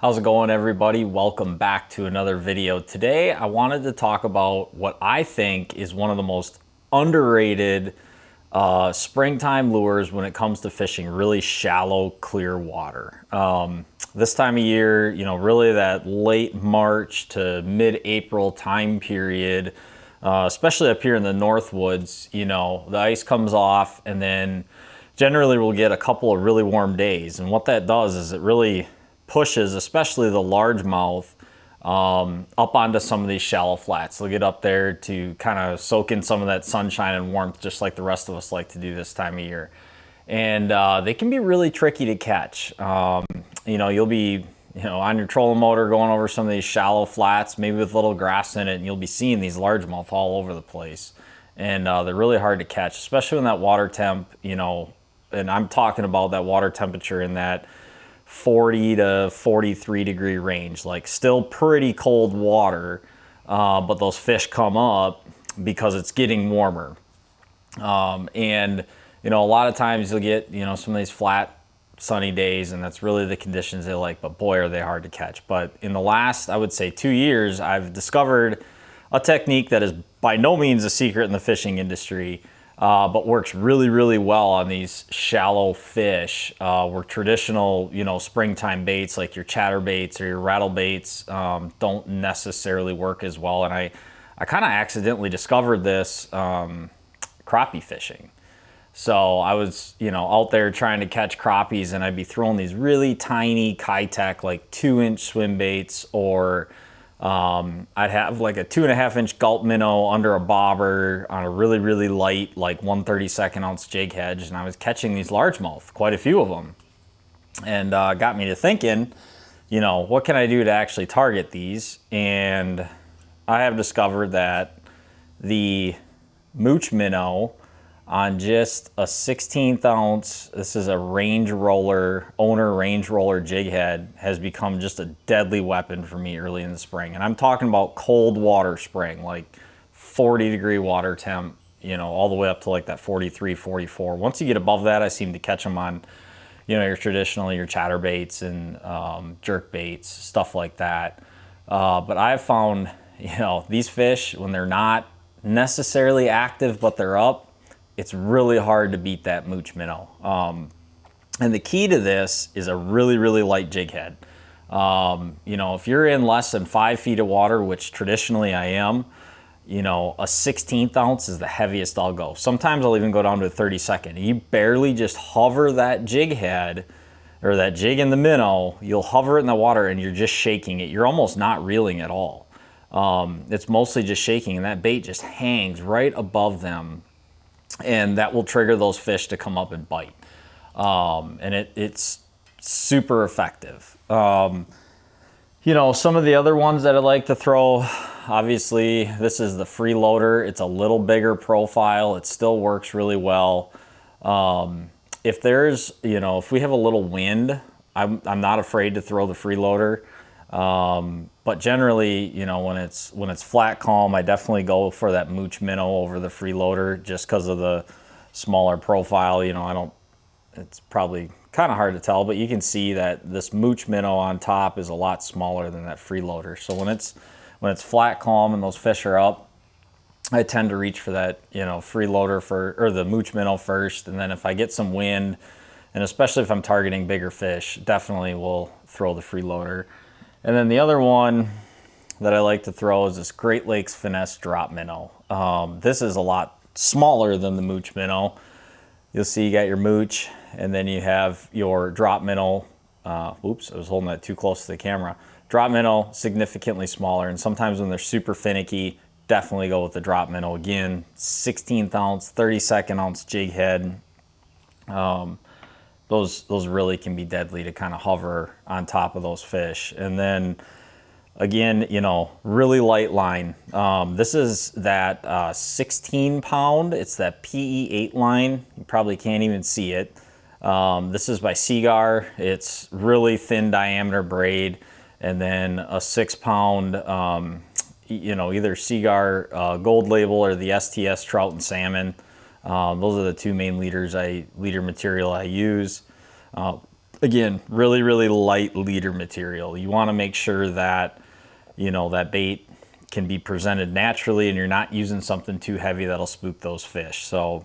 How's it going, everybody? Welcome back to another video. Today I wanted to talk about what I think is one of the most underrated springtime lures when it comes to fishing really shallow, clear water. This time of year, really that late March to mid-April time period, especially up here in the North Woods, the ice comes off and then generally we'll get a couple of really warm days. And what that does is it really pushes, especially the largemouth, up onto some of these shallow flats. They'll get up there to kind of soak in some of that sunshine and warmth, just like the rest of us like to do this time of year. And they can be really tricky to catch. You'll be, on your trolling motor going over some of these shallow flats, maybe with little grass in it, and you'll be seeing these largemouth all over the place. And they're really hard to catch, especially when that water temp, and I'm talking about that water temperature in that 40 to 43 degree range, like still pretty cold water, but those fish come up because it's getting warmer. And a lot of times you'll get, some of these flat sunny days, and that's really the conditions they like, but boy, are they hard to catch. But in the last, I would say 2 years, I've discovered a technique that is by no means a secret in the fishing industry, but works really, really well on these shallow fish, where traditional, springtime baits like your chatter baits or your rattle baits don't necessarily work as well. And I kind of accidentally discovered this crappie fishing. So I was, out there trying to catch crappies, and I'd be throwing these really tiny Kitech, like 2-inch swim baits, or I'd have like a 2.5-inch gulp minnow under a bobber on a really, really light, like 1/32 ounce jig head, and I was catching these largemouth, quite a few of them, and got me to thinking, what can I do to actually target these? And I have discovered that the mooch minnow on just a 1/16 ounce, this is a range roller, owner range roller jig head, has become just a deadly weapon for me early in the spring. And I'm talking about cold water spring, like 40 degree water temp, all the way up to like that 43, 44. Once you get above that, I seem to catch them on, your traditional, your chatter baits and jerk baits, stuff like that. But I've found, these fish, when they're not necessarily active, but they're up, it's really hard to beat that mooch minnow. And the key to this is a really, really light jig head. If you're in less than 5 feet of water, which traditionally I am, a 1/16 ounce is the heaviest I'll go. Sometimes I'll even go down to a 32nd. You barely just hover that jig head or that jig in the minnow, you'll hover it in the water and you're just shaking it. You're almost not reeling at all. It's mostly just shaking, and that bait just hangs right above them. And that will trigger those fish to come up and bite. And it's super effective. Some of the other ones that I like to throw, obviously, this is the freeloader. It's a little bigger profile. It still works really well. If there's, if we have a little wind, I'm not afraid to throw the freeloader. But generally, when it's flat calm, I definitely go for that mooch minnow over the freeloader just because of the smaller profile. It's probably kind of hard to tell, but you can see that this mooch minnow on top is a lot smaller than that freeloader. So when it's flat calm and those fish are up, I tend to reach for that, freeloader or the mooch minnow first. And then if I get some wind, and especially if I'm targeting bigger fish, definitely will throw the freeloader. And then the other one that I like to throw is this Great Lakes Finesse drop minnow. This is a lot smaller than the mooch minnow. You'll see you got your mooch, and then you have your drop minnow. Oops, I was holding that too close to the camera. Drop minnow, significantly smaller, and sometimes when they're super finicky, definitely go with the drop minnow. Again, 1/16 ounce, 32nd ounce jig head. Those really can be deadly to kind of hover on top of those fish. And then again, really light line. This is that 16 pound. It's that PE8 line. You probably can't even see it. This is by Seagar. It's really thin diameter braid, and then a 6 pound, either Seagar Gold Label or the STS Trout and Salmon. Those are the two main leader material I use. Again, really, really light leader material. You want to make sure that, you know, that bait can be presented naturally and you're not using something too heavy that'll spook those fish. So,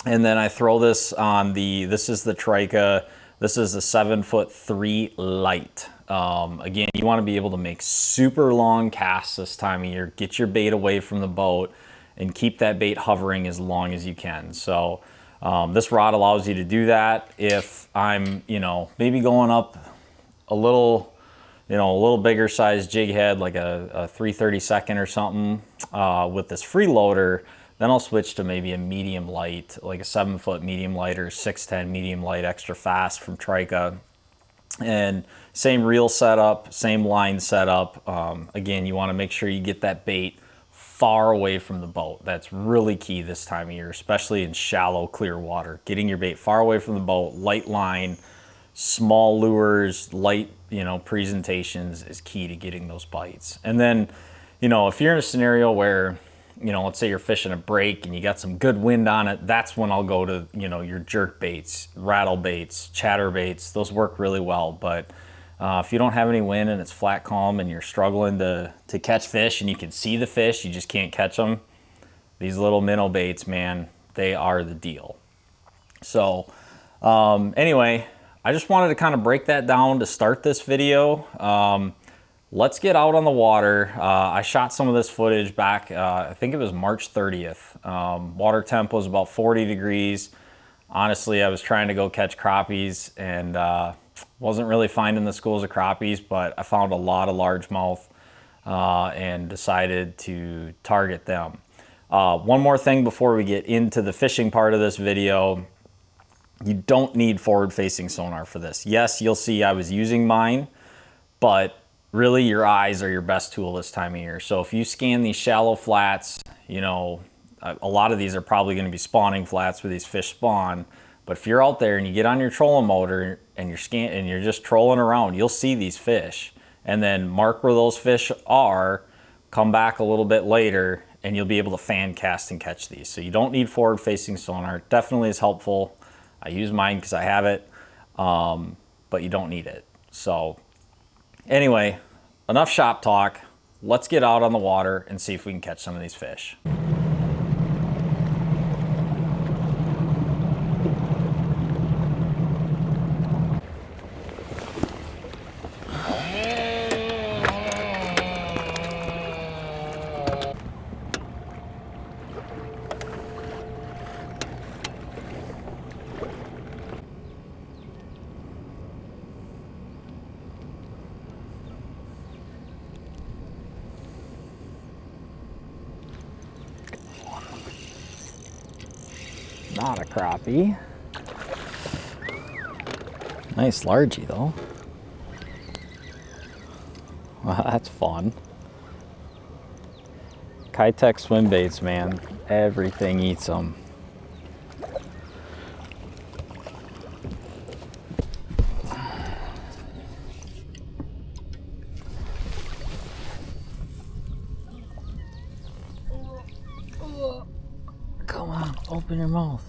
and then I throw this on this is the Trika. This is a 7'3" light. Again, you want to be able to make super long casts this time of year. Get your bait away from the boat and keep that bait hovering as long as you can. So this rod allows you to do that. If I'm, you know, maybe going up a little, you know, a little bigger size jig head, like a 3/32 or something, with this freeloader, then I'll switch to maybe a medium light, like a 7-foot medium light or 610 medium light extra fast from Trika. And same reel setup, same line setup. Again, you want to make sure you get that bait far away from the boat. That's really key this time of year, especially in shallow, clear water. Getting your bait far away from the boat, light line, small lures, light, you know, presentations is key to getting those bites. And then, you know, if you're in a scenario where, you know, let's say you're fishing a break and you got some good wind on it, that's when I'll go to, you know, your jerk baits, rattle baits, chatter baits. Those work really well. But if you don't have any wind and it's flat calm and you're struggling to catch fish and you can see the fish, you just can't catch them, these little minnow baits, man, they are the deal. So anyway, I just wanted to kind of break that down to start this video. Let's get out on the water. I shot some of this footage back, I think it was March 30th. Water temp was about 40 degrees. Honestly, I was trying to go catch crappies and wasn't really finding the schools of crappies, but I found a lot of largemouth and decided to target them. One more thing before we get into the fishing part of this video. You don't need forward-facing sonar for this. Yes, you'll see I was using mine, but really your eyes are your best tool this time of year. So if you scan these shallow flats, you know, a lot of these are probably going to be spawning flats where these fish spawn. But if you're out there and you get on your trolling motor and you're just trolling around, you'll see these fish. And then mark where those fish are, come back a little bit later, and you'll be able to fan cast and catch these. So you don't need forward-facing sonar. It definitely is helpful. I use mine because I have it, but you don't need it. So anyway, enough shop talk. Let's get out on the water and see if we can catch some of these fish. Not a crappie. Nice largie though. Well, that's fun. Kitech swim baits, man. Everything eats them. Come on, open your mouth.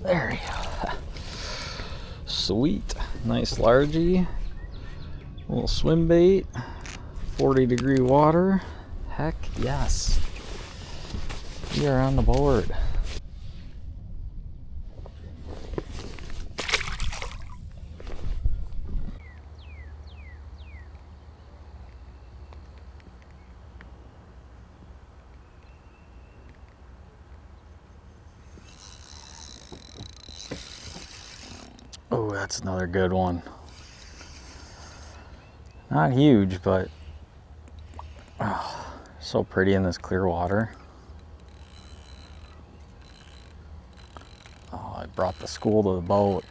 There you go. Sweet. Nice largie. Little swim bait. 40-degree water. Heck yes. We are on the board. Oh, that's another good one. Not huge, but oh, so pretty in this clear water. Oh, I brought the school to the boat.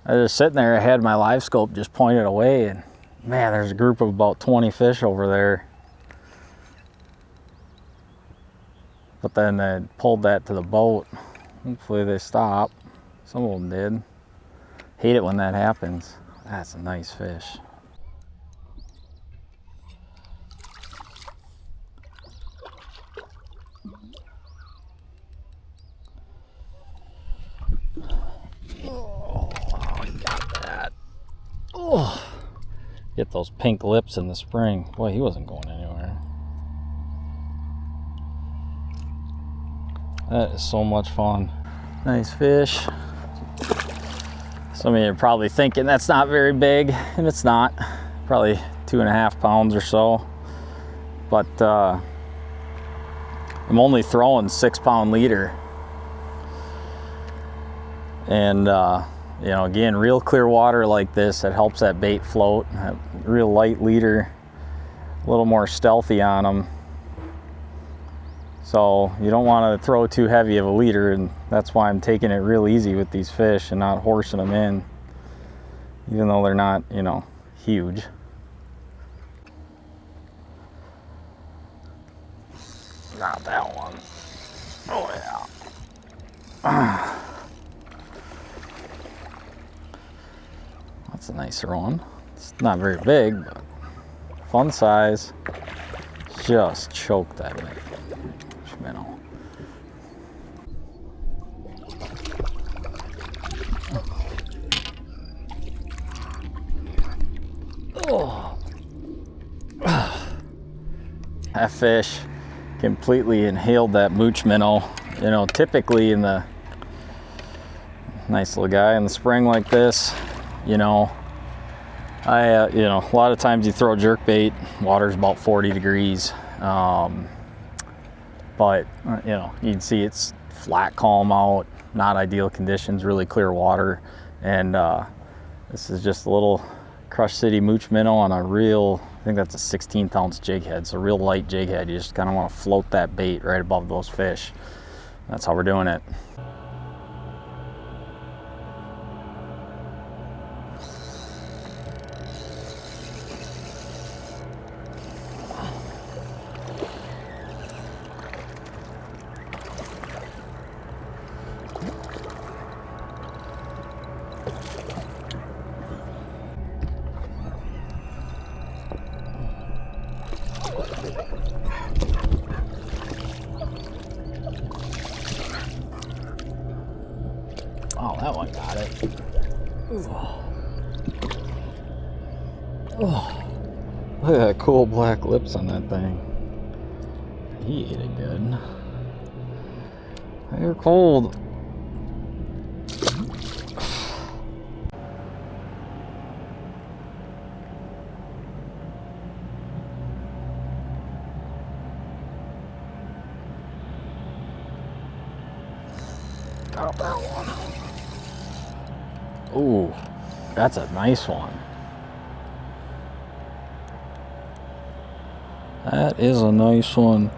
I was just sitting there, I had my live scope just pointed away, and man, there's a group of about 20 fish over there. But then I pulled that to the boat. Hopefully they stop. Some of them did. Hate it when that happens. That's a nice fish. Oh, he got Get those pink lips in the spring. Boy, he wasn't going anywhere. That is so much fun. Nice fish. Some of you are probably thinking that's not very big, and it's not. Probably 2.5 pounds or so. But I'm only throwing 6-pound leader. And you know, again, real clear water like this, it helps that bait float. A real light leader, a little more stealthy on them. So you don't want to throw too heavy of a leader, and that's why I'm taking it real easy with these fish and not horsing them in, even though they're not, you know, huge. Not that one. Oh yeah. That's a nicer one. It's not very big, but fun size. Just choked that minnow. Oh. That fish completely inhaled that mooch minnow. You know, typically in the nice little guy in the spring like this, you know, you know, a lot of times you throw jerk bait, water's about 40 degrees. But you know, you can see it's flat calm out, not ideal conditions, really clear water. And this is just a little Crush City mooch minnow on a real, I think that's a 16th ounce jig head. So real light jig head. You just kind of want to float that bait right above those fish. That's how we're doing it. Oh, that one got it. Oh. Oh. Look at that cool black lips on that thing. He ate it good. They're cold. Got that one. Ooh, that's a nice one. That is a nice one.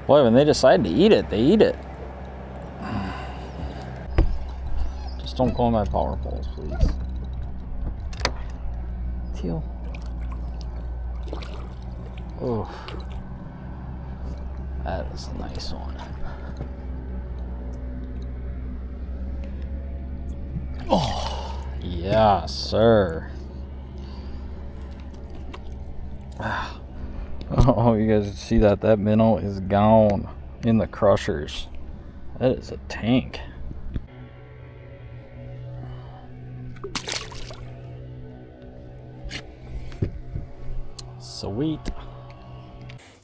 Boy, when they decide to eat it, they eat it. Just don't go on my power poles, please. Teal. Oh, that is a nice one. Oh, yes, sir. Oh, you guys see that? That minnow is gone in the crushers. That is a tank. Sweet.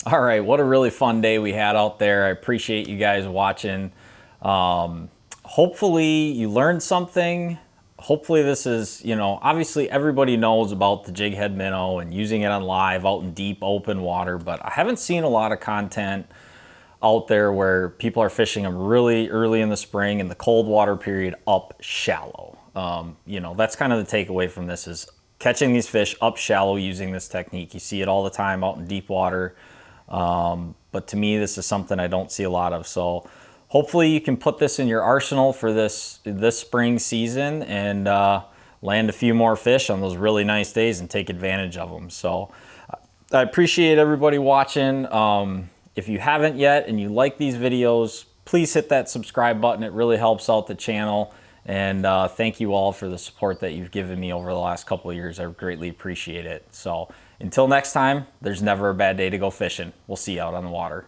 All right, what a really fun day we had out there. I appreciate you guys watching. Hopefully you learned something. Hopefully this is, you know, obviously everybody knows about the jig head minnow and using it on live out in deep open water, but I haven't seen a lot of content out there where people are fishing them really early in the spring in the cold water period up shallow. You know, that's kind of the takeaway from this is catching these fish up shallow using this technique. You see it all the time out in deep water. But to me, this is something I don't see a lot of. So hopefully you can put this in your arsenal for this spring season and land a few more fish on those really nice days and take advantage of them. So I appreciate everybody watching. If you haven't yet and you like these videos, please hit that subscribe button. It really helps out the channel. And thank you all for the support that you've given me over the last couple of years. I greatly appreciate it. So Until next time, there's never a bad day to go fishing. We'll see you out on the water.